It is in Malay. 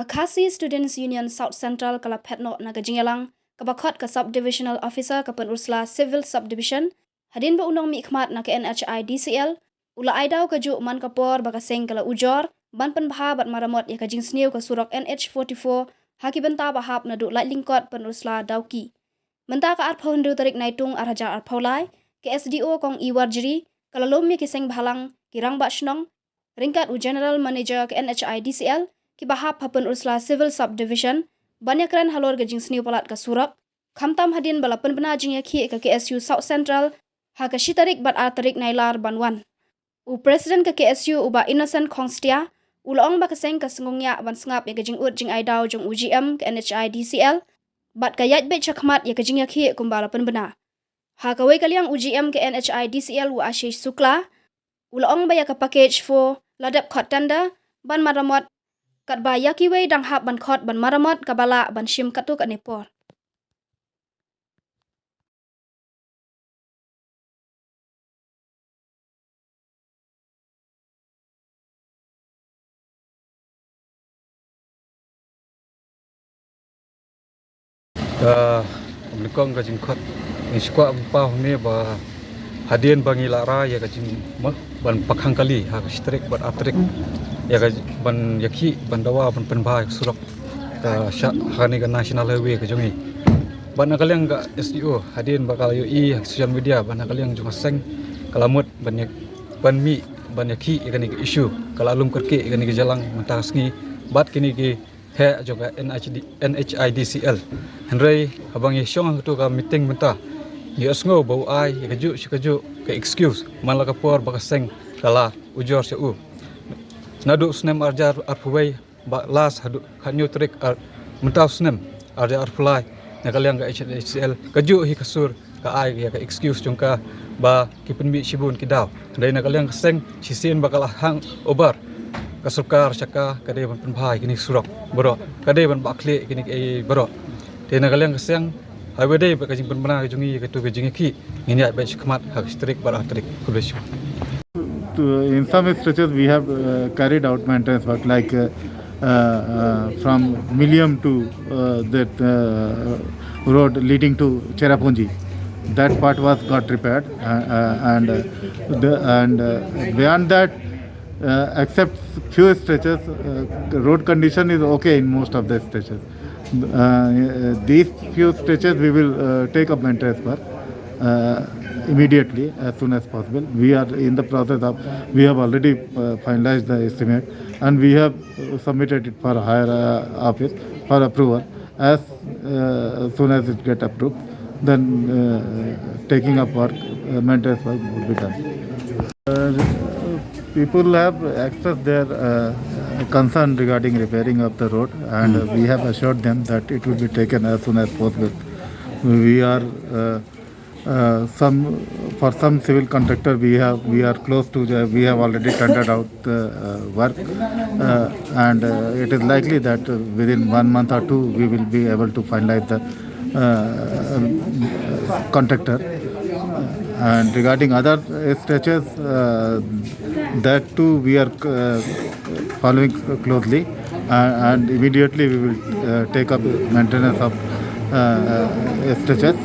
Khasi Students Union South Central kala Phet no na Jingialang kabakot ka Subdivisional Officer ka Ursula Civil Subdivision hadin ba unong mi khmat na ka NHI DCL ula aidaw ka ju man kapor baka seng kala ujor ban penbaha bat maramot ya ka Sniew ka Surok NH44 haki benta bahap na du light lingkot Ursula dauki menta ka at phondu tarik naitung araja at phaulai ke SDO kong iwar jiri kala lom mi ki seng bhalang kirang ba shnong ringkat u General Manager ke NHI DCL ki bahap hapen Ursula Civil Subdivision banyak keren halor ke Sniew palat ka Surok khamtam hadin bala penbena Jingiakhih ka KSU South Central ha ka shitarik bat atarik nailar banwan u President ka KSU uba Innocent Kongstia ulong ba kaseng ka sengongya ban sengap ya ka Iaid jong UGM ka NHI DCL bat ka Iaid Beit chakmat ya ka Jingiakhih kumbala penbena ha ka wei kaliang UGM ka NHI DCL u Ashish Sukla ulong ba ya ka package for ladap khot tanda ban maramot kat ba yakiwe dang hap ban khot ban maramot kabala ban shim katuk anepor Lekong ka jingkot ni skwa pa ne ba hadien bangi lara ya ka jing ban pakhang kali ha ka strik ban atrik ya ka ban yakhi ban dawa ban penba Surok ka sha hani ka national highway ka jongi ban kaliang ka SDO hadien bakal yo social media ban kaliang jong seng kalamut ban mi ban yakhi ka ni issue kalalum kerke ka ni jalang mentasngi bat kini ki he juga NHI DCL Henry abang yeshong tu ka meeting menta yesngo bau ai ya kaju ke excuse malaka por bakaseng kala ujor seu nadu snem arjar arpuwei ba las hadu khanyu trik menta snem arjar arfly nakaliang ka HDCL kaju hi kasur ka ai ya ka excuse jongka ba kipenmi shibun kidaw dai nakaliang kaseng sisin bakal hang obar kasukar chaka kade ban penbhai kini Surok boro kade ban bakle kini boro tena kaliang keseng highway day ka jing penbena ka jungi ka tu ka Jingiakhih ngini ai batch khmat ha strik bar atrik kublesh in some stretches we have carried out maintenance work like from Milliam to that road leading to Cherrapunji. That part was got repaired and beyond that except few stretches the road condition is okay in most of the stretches. These few stretches we will take up maintenance work immediately as soon as possible. We are in the process of, we have already finalized the estimate and we have submitted it for higher office for approval. As soon as it get approved, then taking up work, maintenance work will be done. People have expressed their concern regarding repairing of the road and we have assured them that it will be taken as soon as possible. We are for some civil contractor we are close to we have already tendered out work and it is likely that within 1 month or two we will be able to finalize the contractor. And regarding other stretches, that too we are following closely and immediately we will take up maintenance of stretches.